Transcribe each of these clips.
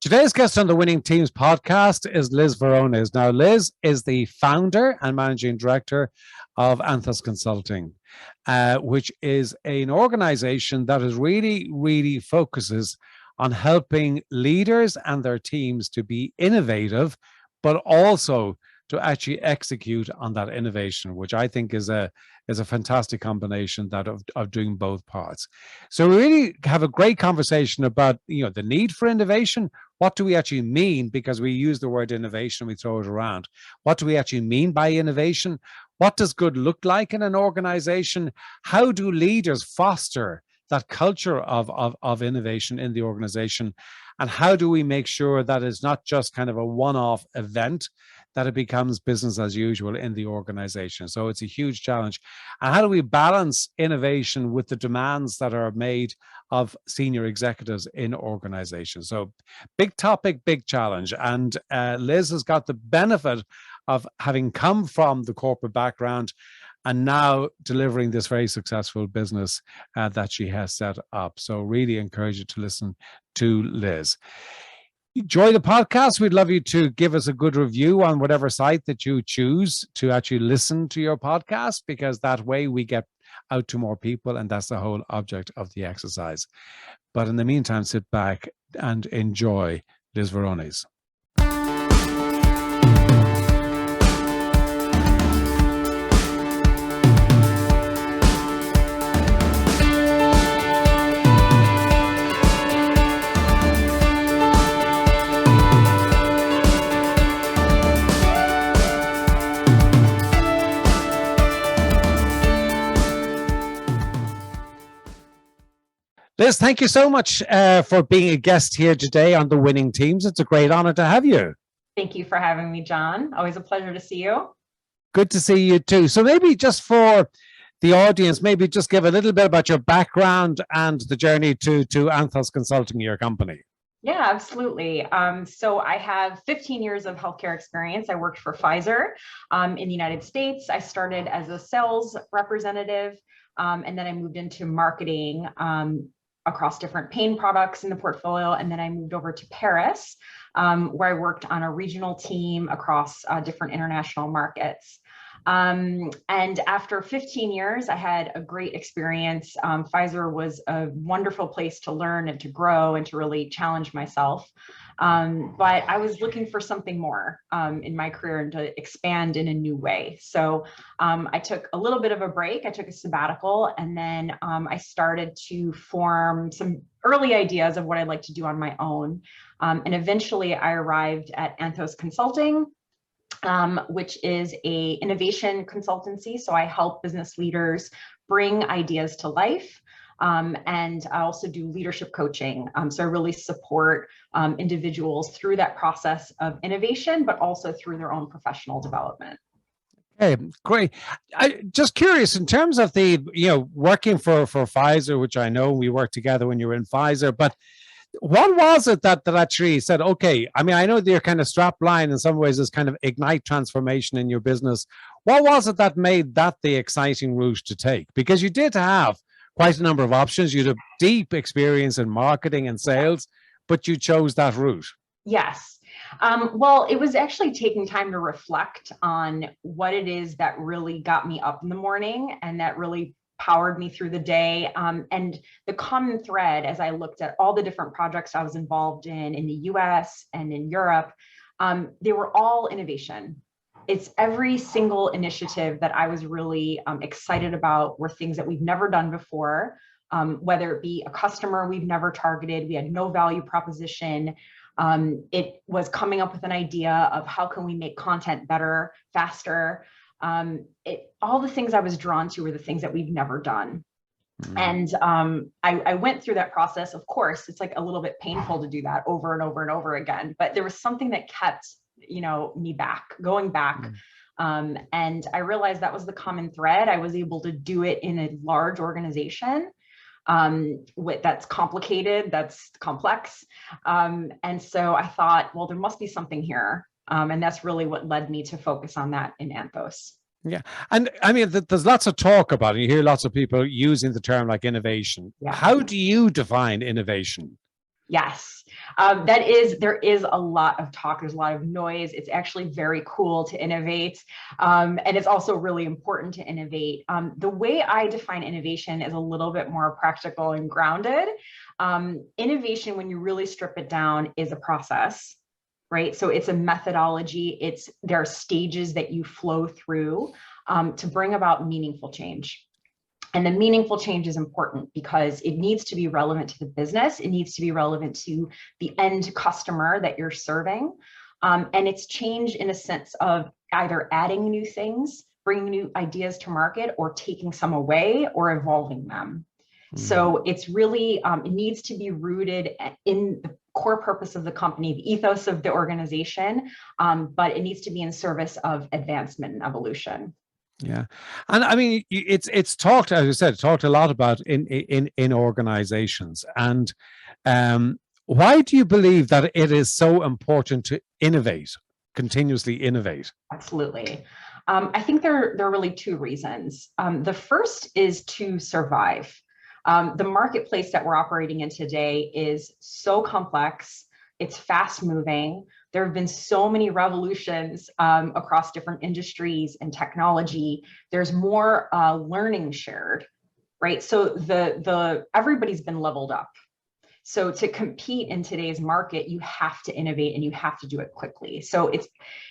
Today's guest on the Winning Teams podcast is Liz Varones. Now, Liz is the founder and managing director of Anthos Consulting, which is an organization that is really focuses on helping leaders and their teams to be innovative, but also to actually execute on that innovation, which I think is a fantastic combination of doing both parts. So we really have a great conversation about the need for innovation. What do we actually mean? Because we use the word innovation, we throw it around. What do we actually mean by innovation? What does good look like in an organization? How do leaders foster that culture of innovation in the organization? And how do we make sure that it's not just kind of a one-off event, that it becomes business as usual in the organization? So it's a huge challenge. And how do we balance innovation with the demands that are made of senior executives in organizations? So big topic, big challenge. And Liz has got the benefit of having come from the corporate background and now delivering this very successful business that she has set up. So really encourage you to listen to Liz. Enjoy the podcast. We'd love you to give us a good review on whatever site that you choose to actually listen to your podcast, because that way we get out to more people, and that's the whole object of the exercise. But in the meantime, sit back and enjoy Liz Varones. Liz, thank you so much for being a guest here today on the Winning Teams. It's a great honor to have you. Thank you for having me, John. Always a pleasure to see you. Good to see you too. So maybe just for the audience, maybe just give a little bit about your background and the journey to Anthos Consulting, your company. Yeah, absolutely. So I have 15 years of healthcare experience. I worked for Pfizer in the United States. I started as a sales representative, and then I moved into marketing across different pain products in the portfolio. And then I moved over to Paris, where I worked on a regional team across different international markets. And after 15 years, I had a great experience. Pfizer was a wonderful place to learn and to grow and to really challenge myself. But I was looking for something more in my career and to expand in a new way. So I took a little bit of a break. I took a sabbatical, and then I started to form some early ideas of what I'd like to do on my own. And eventually I arrived at Anthos Consulting, which is a innovation consultancy. So I help business leaders bring ideas to life. And I also do leadership coaching. So I really support individuals through that process of innovation, but also through their own professional development. Okay, great. I just curious in terms of the, working for Pfizer, which I know we worked together when you were in Pfizer, but what was it that actually said, okay, I mean, I know your kind of strap line in some ways is kind of ignite transformation in your business. What was it that made that the exciting route to take? Because you did have quite a number of options. You had a deep experience in marketing and sales, but you chose that route. Yes. Well, it was actually taking time to reflect on what it is that really got me up in the morning and that really powered me through the day. And the common thread, as I looked at all the different projects I was involved in the US and in Europe, they were all innovation. It's every single initiative that I was really excited about were things that we've never done before, whether it be a customer we've never targeted, we had no value proposition. It was coming up with an idea of how can we make content better, faster. All the things I was drawn to were the things that we've never done. And I went through that process. Of course, it's like a little bit painful to do that over and over and over again, but there was something that kept, me going back. And I realized that was the common thread. I was able to do it in a large organization that's complicated, that's complex. And so I thought, well, there must be something here. And that's really what led me to focus on that in Anthos. Yeah. And I mean, there's lots of talk about it. You hear lots of people using the term like innovation. Yeah. How do you define innovation? Yes, there is a lot of talk. There's a lot of noise. It's actually very cool to innovate. And it's also really important to innovate. The way I define innovation is a little bit more practical and grounded. Innovation, when you really strip it down, is a process, right? So it's a methodology. There are stages that you flow through to bring about meaningful change. And the meaningful change is important because it needs to be relevant to the business. It needs to be relevant to the end customer that you're serving. And it's change in a sense of either adding new things, bringing new ideas to market, or taking some away or evolving them. So it's really, it needs to be rooted in the core purpose of the company, the ethos of the organization, but it needs to be in service of advancement and evolution. Yeah, and I mean, it's talked, as you said, talked a lot about in organizations. And why do you believe that it is so important to innovate, continuously innovate? Absolutely. I think there are really two reasons. The first is to survive. The marketplace that we're operating in today is so complex. It's fast moving. There have been so many revolutions across different industries and technology. There's more learning shared, right? So everybody's been leveled up. So to compete in today's market, you have to innovate and you have to do it quickly. So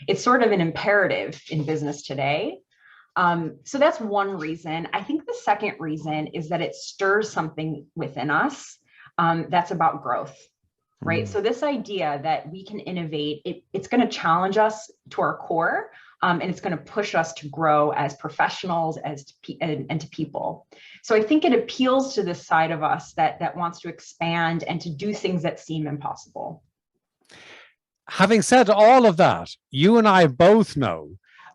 it's sort of an imperative in business today. So that's one reason. I think the second reason is that it stirs something within us that's about growth. Right. So this idea that we can innovate, it's going to challenge us to our core, and it's going to push us to grow as professionals, and to people. So I think it appeals to this side of us that wants to expand and to do things that seem impossible. Having said all of that, you and I both know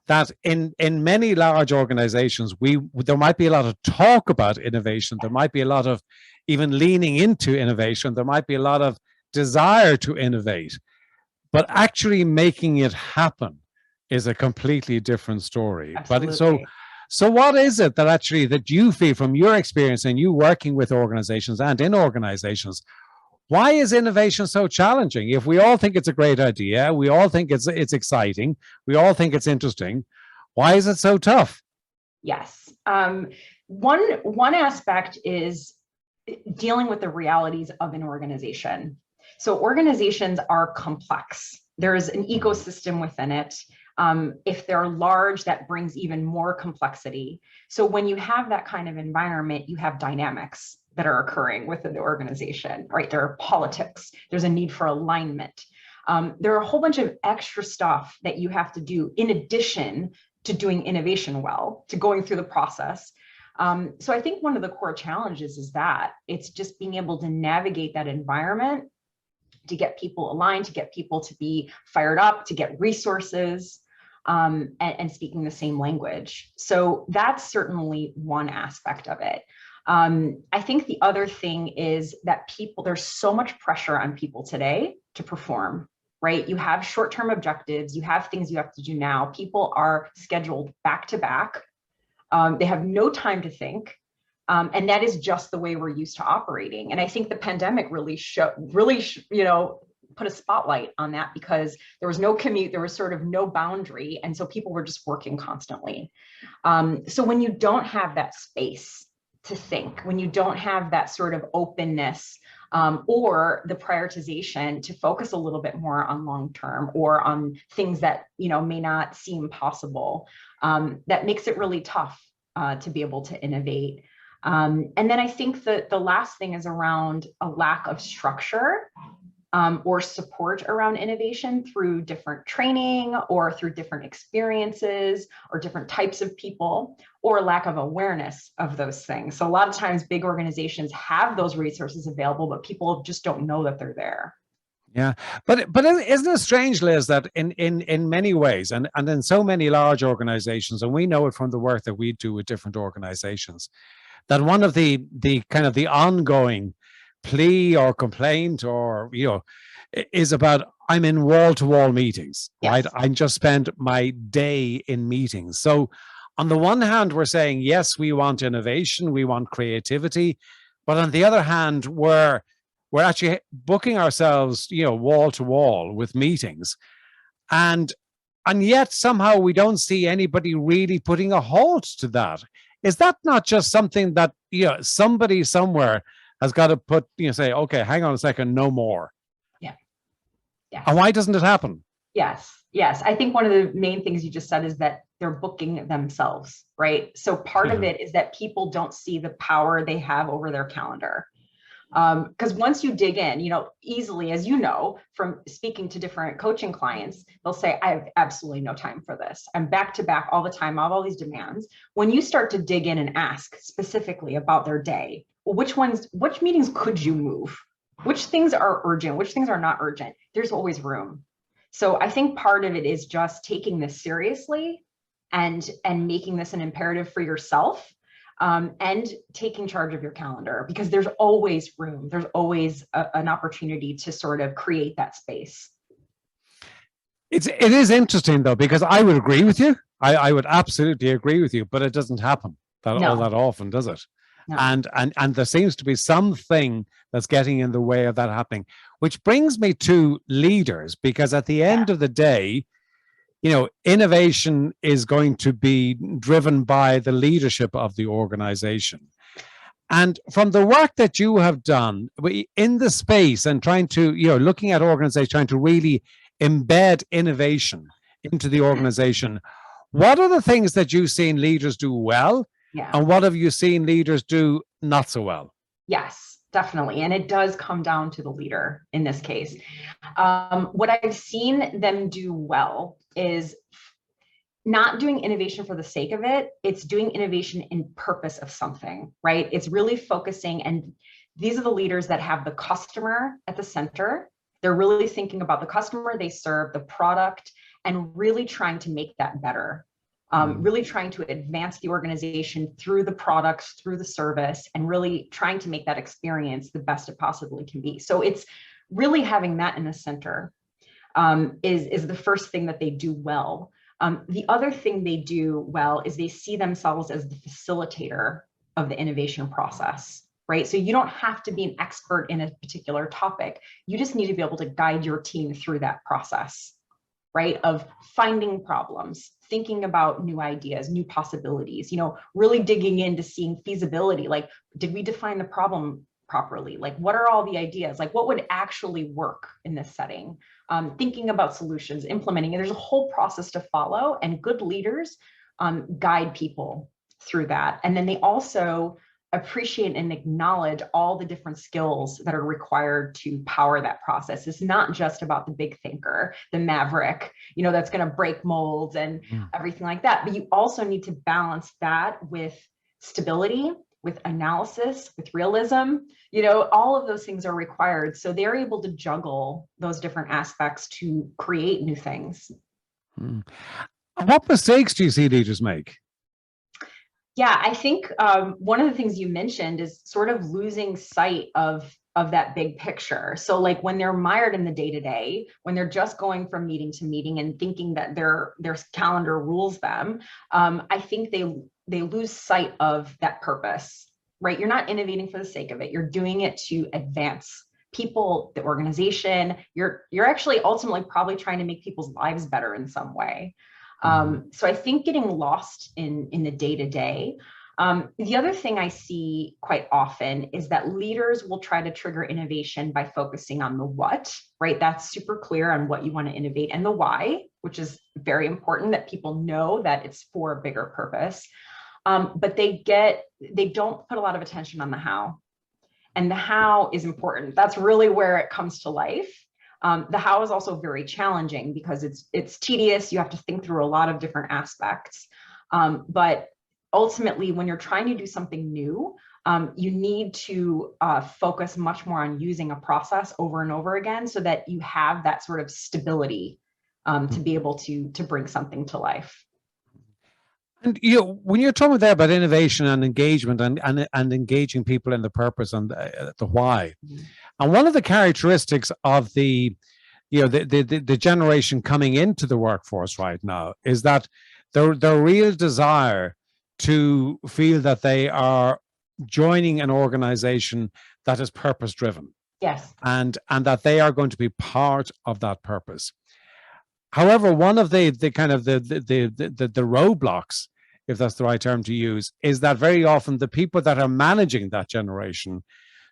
that in many large organizations, there might be a lot of talk about innovation. There might be a lot of even leaning into innovation. There might be a lot of desire to innovate, but actually making it happen is a completely different story. Absolutely. But so what is it that actually that you feel from your experience and you working with organizations and in organizations, why is innovation so challenging? If we all think it's a great idea, we all think it's exciting, we all think it's interesting, why is it so tough? Yes. One aspect is dealing with the realities of an organization. So organizations are complex. There's an ecosystem within it. If they're large, that brings even more complexity. So when you have that kind of environment, you have dynamics that are occurring within the organization, right? There are politics. There's a need for alignment. There are a whole bunch of extra stuff that you have to do in addition to doing innovation well, to going through the process. So I think one of the core challenges is that it's just being able to navigate that environment to get people aligned, to get people to be fired up, to get resources, and speaking the same language. So that's certainly one aspect of it. I think the other thing is that there's so much pressure on people today to perform, right? You have short-term objectives, you have things you have to do now. People are scheduled back to back. They have no time to think. And that is just the way we're used to operating. And I think the pandemic really put a spotlight on that, because there was no commute, there was sort of no boundary. And so people were just working constantly. So when you don't have that space to think, when you don't have that sort of openness, or the prioritization to focus a little bit more on long-term or on things that, may not seem possible, that makes it really tough to be able to innovate. And then I think that the last thing is around a lack of structure or support around innovation through different training or through different experiences or different types of people, or lack of awareness of those things. So a lot of times big organizations have those resources available, but people just don't know that they're there. Yeah, but isn't it strange, Liz, that in many ways, and in so many large organizations, and we know it from the work that we do with different organizations, that one of the kind of the ongoing plea or complaint, or is about, I'm in wall-to-wall meetings, right? Yes. I just spend my day in meetings. So on the one hand, we're saying, yes, we want innovation, we want creativity, but on the other hand, we're we're actually booking ourselves, wall to wall with meetings, and yet somehow we don't see anybody really putting a halt to that. Is that not just something that somebody somewhere has got to put, say, okay, hang on a second, no more? Yeah. Yes. And why doesn't it happen? Yes. I think one of the main things you just said is that they're booking themselves, right? So part of it is that people don't see the power they have over their calendar. Because once you dig in, easily, as you know, from speaking to different coaching clients, they'll say, I have absolutely no time for this. I'm back to back all the time. I have all these demands. When you start to dig in and ask specifically about their day, well, which meetings could you move? Which things are urgent? Which things are not urgent? There's always room. So I think part of it is just taking this seriously and making this an imperative for yourself. And taking charge of your calendar, because there's always room. There's always an opportunity to sort of create that space. It is interesting though, because I would agree with you. I would absolutely agree with you, but it doesn't happen all that often, does it? No. And there seems to be something that's getting in the way of that happening, which brings me to leaders, because at the end of the day, innovation is going to be driven by the leadership of the organization. And from the work that you have done in the space and trying to, looking at organizations, trying to really embed innovation into the organization, what are the things that you've seen leaders do well? Yeah. And what have you seen leaders do not so well? Yes, definitely. And it does come down to the leader in this case. What I've seen them do well is not doing innovation for the sake of it. It's doing innovation in purpose of something, right? It's really focusing. And these are the leaders that have the customer at the center. They're really thinking about the customer they serve, the product, and really trying to make that better. Really trying to advance the organization through the products, through the service, and really trying to make that experience the best it possibly can be. So it's really having that in the center is the first thing that they do well. The other thing they do well is they see themselves as the facilitator of the innovation process, right? So you don't have to be an expert in a particular topic. You just need to be able to guide your team through that process, right? Of finding problems, thinking about new ideas, new possibilities, really digging into seeing feasibility. Like, did we define the problem properly? Like, what are all the ideas? Like, what would actually work in this setting? Thinking about solutions, implementing it. There's a whole process to follow, and good leaders guide people through that. And then they also appreciate and acknowledge all the different skills that are required to power that process. It's not just about the big thinker, the maverick, that's going to break molds and everything like that. But you also need to balance that with stability, with analysis, with realism. All of those things are required. So they're able to juggle those different aspects to create new things. What mistakes do you see leaders make? Yeah, I think one of the things you mentioned is sort of losing sight of that big picture. So like when they're mired in the day-to-day, when they're just going from meeting to meeting and thinking that their calendar rules them, I think they lose sight of that purpose, right? You're not innovating for the sake of it. You're doing it to advance people, the organization. You're actually ultimately probably trying to make people's lives better in some way. So I think getting lost in the day-to-day. The other thing I see quite often is that leaders will try to trigger innovation by focusing on the what, right? That's super clear on what you want to innovate, and the why, which is very important that people know that it's for a bigger purpose. But they don't put a lot of attention on the how. And the how is important. That's really where it comes to life. The how is also very challenging because it's tedious. You have to think through a lot of different aspects. But ultimately, when you're trying to do something new, you need to focus much more on using a process over and over again so that you have that sort of stability to be able to bring something to life. And when you're talking there about innovation and engagement and engaging people in the purpose and the why, and one of the characteristics of the generation coming into the workforce right now is that their real desire to feel that they are joining an organization that is purpose driven. Yes. and that they are going to be part of that purpose. However, one of the kind of the roadblocks, if that's the right term to use, is that very often the people that are managing that generation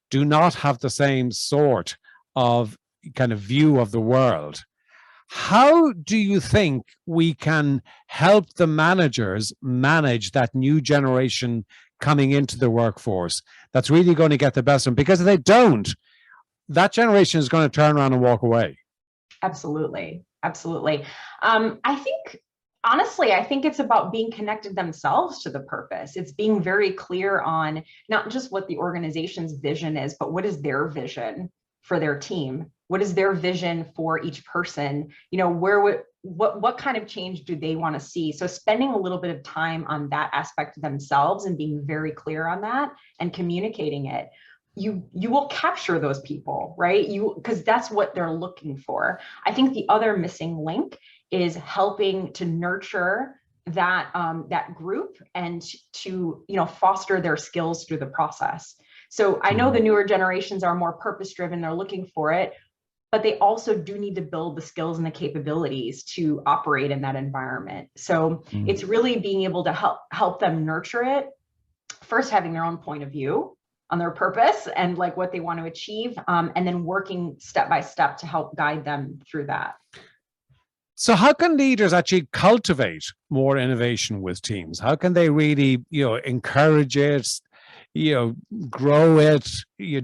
do not have the same sort of kind of view of the world. How do you think we can help the managers manage that new generation coming into the workforce that's really going to get the best of them? Because if they don't, that generation is going to turn around and walk away. Absolutely. Absolutely. I think, honestly, I think it's about being connected themselves to the purpose. It's being very clear on not just what the organization's vision is, but what is their vision for their team? What is their vision for each person? You know, what kind of change do they want to see? So spending a little bit of time on that aspect of themselves and being very clear on that and communicating it, you will capture those people, right? Because that's what they're looking for. I think the other missing link is helping to nurture that that group and to foster their skills through the process. So I know the newer generations are more purpose driven, they're looking for it, but they also do need to build the skills and the capabilities to operate in that environment. So it's really being able to help them nurture it, first having their own point of view on their purpose and like what they want to achieve, and then working step by step to help guide them through that. So how can leaders actually cultivate more innovation with teams? How can they really, encourage it, grow it,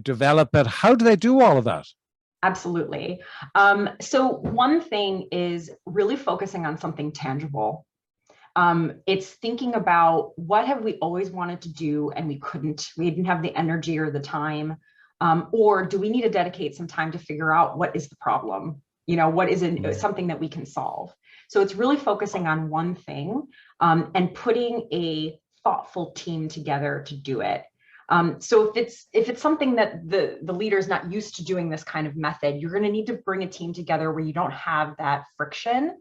develop it? How do they do all of that? Absolutely. So one thing is really focusing on something tangible. It's thinking about what have we always wanted to do and we didn't have the energy or the time, or do we need to dedicate some time to figure out what is the problem? What is something that we can solve? So it's really focusing on one thing, and putting a thoughtful team together to do it. So if it's something that the leader is not used to doing this kind of method, you're going to need to bring a team together where you don't have that friction.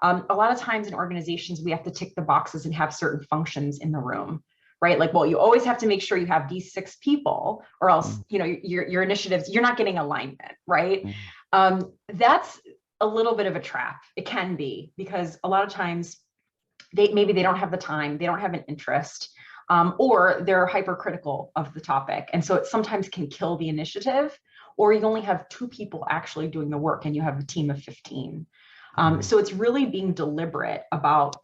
A lot of times in organizations, we have to tick the boxes and have certain functions in the room, right? Like, well, you always have to make sure you have these 6 people, or else, your initiatives, you're not getting alignment, right? That's a little bit of a trap. It can be, because a lot of times maybe they don't have the time, they don't have an interest, or they're hypercritical of the topic. And so it sometimes can kill the initiative, or you only have 2 people actually doing the work and you have a team of 15. So it's really being deliberate about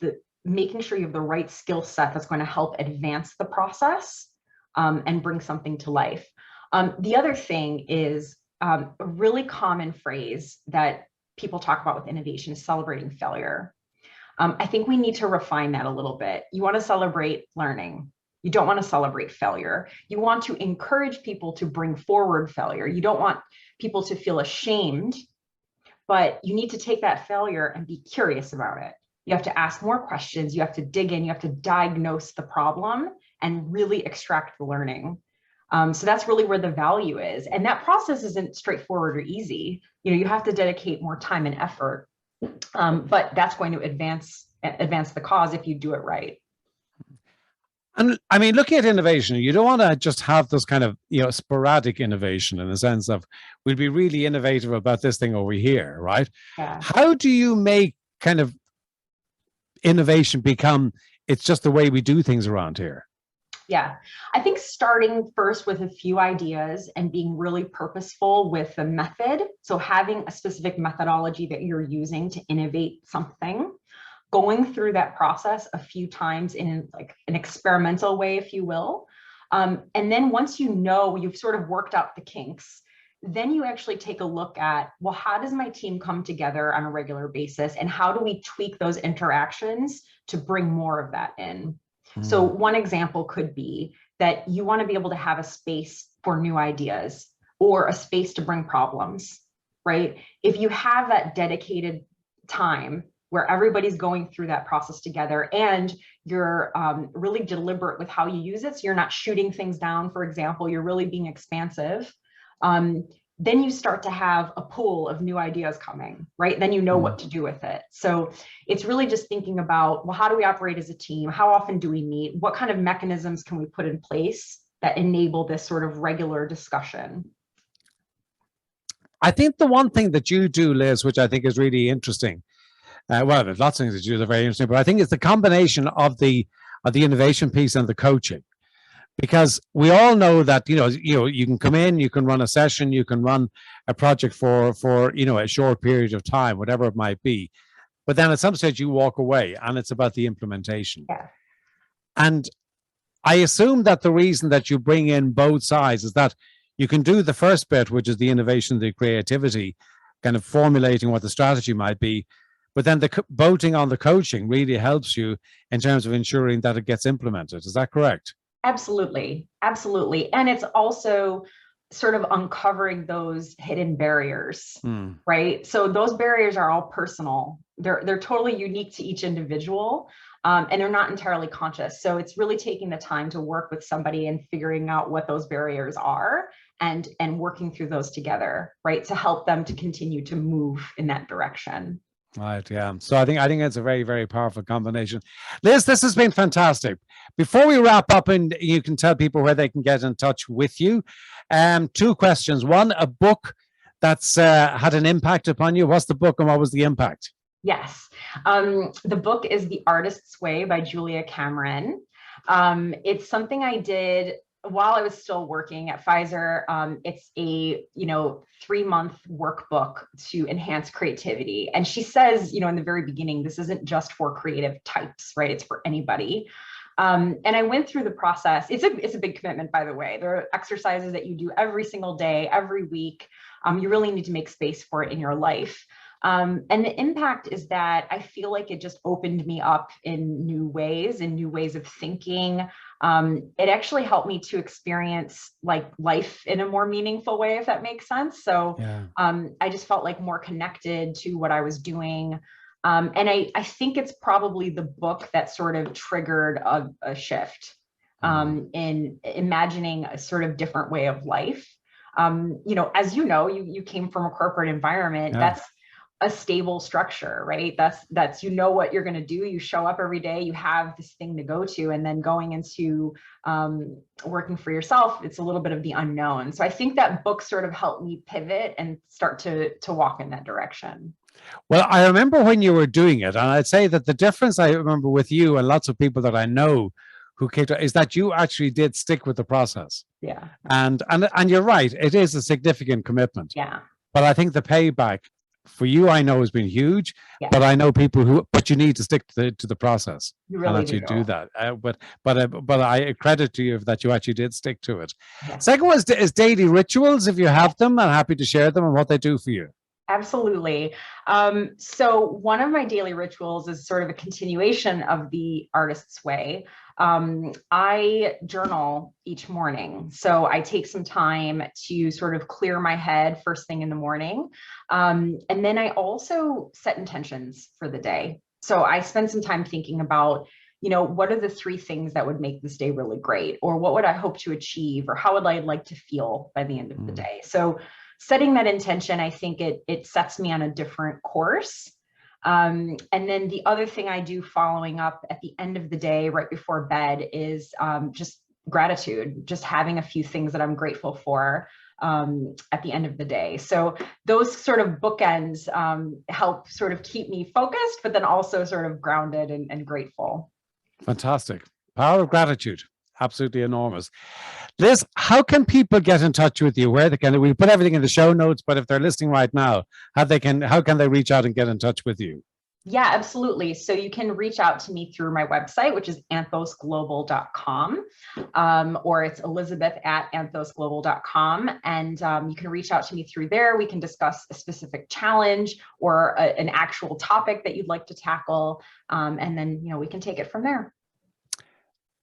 making sure you have the right skill set that's going to help advance the process, and bring something to life. The other thing is a really common phrase that people talk about with innovation is celebrating failure. I think we need to refine that a little bit. You want to celebrate learning. You don't want to celebrate failure. You want to encourage people to bring forward failure. You don't want people to feel ashamed, but you need to take that failure and be curious about it. You have to ask more questions. You have to dig in. You have to diagnose the problem and really extract the learning. So that's really where the value is. And that process isn't straightforward or easy. You have to dedicate more time and effort, but that's going to advance the cause if you do it right. And I mean, looking at innovation, you don't want to just have this kind of, sporadic innovation in the sense of we'll be really innovative about this thing over here, right? Yeah. How do you make kind of innovation become, it's just the way we do things around here? Yeah, I think starting first with a few ideas and being really purposeful with the method. So having a specific methodology that you're using to innovate something, going through that process a few times in like an experimental way, if you will. And then once you've sort of worked out the kinks, then you actually take a look at, well, how does my team come together on a regular basis? And how do we tweak those interactions to bring more of that in? So one example could be that you want to be able to have a space for new ideas or a space to bring problems, right? If you have that dedicated time where everybody's going through that process together and you're really deliberate with how you use it, so you're not shooting things down, for example, you're really being expansive, then you start to have a pool of new ideas coming, right? Then you know what to do with it. So it's really just thinking about, well, how do we operate as a team? How often do we meet? What kind of mechanisms can we put in place that enable this sort of regular discussion? I think the one thing that you do, Liz, which I think is really interesting, well, there's lots of things that you do that are very interesting, but I think it's the combination of the innovation piece and the coaching. Because we all know that you can come in, you can run a session, you can run a project for a short period of time, whatever it might be, but then at some stage you walk away, and it's about the implementation. Yeah. And I assume that the reason that you bring in both sides is that you can do the first bit, which is the innovation, the creativity, kind of formulating what the strategy might be, but then the bolting on the coaching really helps you in terms of ensuring that it gets implemented. Is that correct? Absolutely. Absolutely. And it's also sort of uncovering those hidden barriers, right? So those barriers are all personal. They're totally unique to each individual, and they're not entirely conscious. So it's really taking the time to work with somebody and figuring out what those barriers are and working through those together, right? To help them to continue to move in that direction. Right, yeah. So I think it's a very, very powerful combination. Liz, this has been fantastic. Before we wrap up, and you can tell people where they can get in touch with you, two questions. One, a book that's had an impact upon you. What's the book and what was the impact? Yes. The book is The Artist's Way by Julia Cameron. It's something I did while I was still working at Pfizer. It's a 3-month workbook to enhance creativity. And she says, in the very beginning, this isn't just for creative types, right? It's for anybody. And I went through the process. It's a big commitment, by the way. There are exercises that you do every single day, every week. You really need to make space for it in your life. And the impact is that I feel like it just opened me up in new ways of thinking. It actually helped me to experience like life in a more meaningful way, if that makes sense. So yeah. I just felt like more connected to what I was doing. And I think it's probably the book that sort of triggered a shift in imagining a sort of different way of life. As you came from a corporate environment, that's a stable structure, right? That's what you're going to do. You show up every day, you have this thing to go to, and then going into working for yourself, it's a little bit of the unknown. So I think that book sort of helped me pivot and start to walk in that direction. Well, I remember when you were doing it, and I'd say that the difference I remember with you and lots of people that I know who came to is that you actually did stick with the process. Yeah. And you're right, it is a significant commitment. Yeah. But I think the payback for you, I know, has been huge. Yeah. But I know people but you need to stick to the process. You really and actually do that. But I credit to you that you actually did stick to it. Yeah. Second one is daily rituals, if you have them. I'm happy to share them and what they do for you. Absolutely. So one of my daily rituals is sort of a continuation of the Artist's Way. I journal each morning. So I take some time to sort of clear my head first thing in the morning. And then I also set intentions for the day. So I spend some time thinking about, what are the 3 things that would make this day really great? Or what would I hope to achieve? Or how would I like to feel by the end of the day? So setting that intention, I think it sets me on a different course. And then the other thing I do following up at the end of the day, right before bed, is just gratitude, just having a few things that I'm grateful for at the end of the day. So those sort of bookends help sort of keep me focused, but then also sort of grounded and grateful. Fantastic. Power of gratitude. Absolutely enormous. Liz, how can people get in touch with you? We put everything in the show notes, but if they're listening right now, how can they reach out and get in touch with you? Yeah, absolutely. So you can reach out to me through my website, which is anthosglobal.com, or it's elizabeth@anthosglobal.com. And you can reach out to me through there. We can discuss a specific challenge or an actual topic that you'd like to tackle. And then, we can take it from there.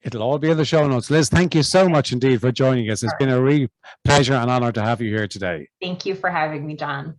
It'll all be in the show notes. Liz, thank you so much indeed for joining us. It's been a real pleasure and honor to have you here today. Thank you for having me, John.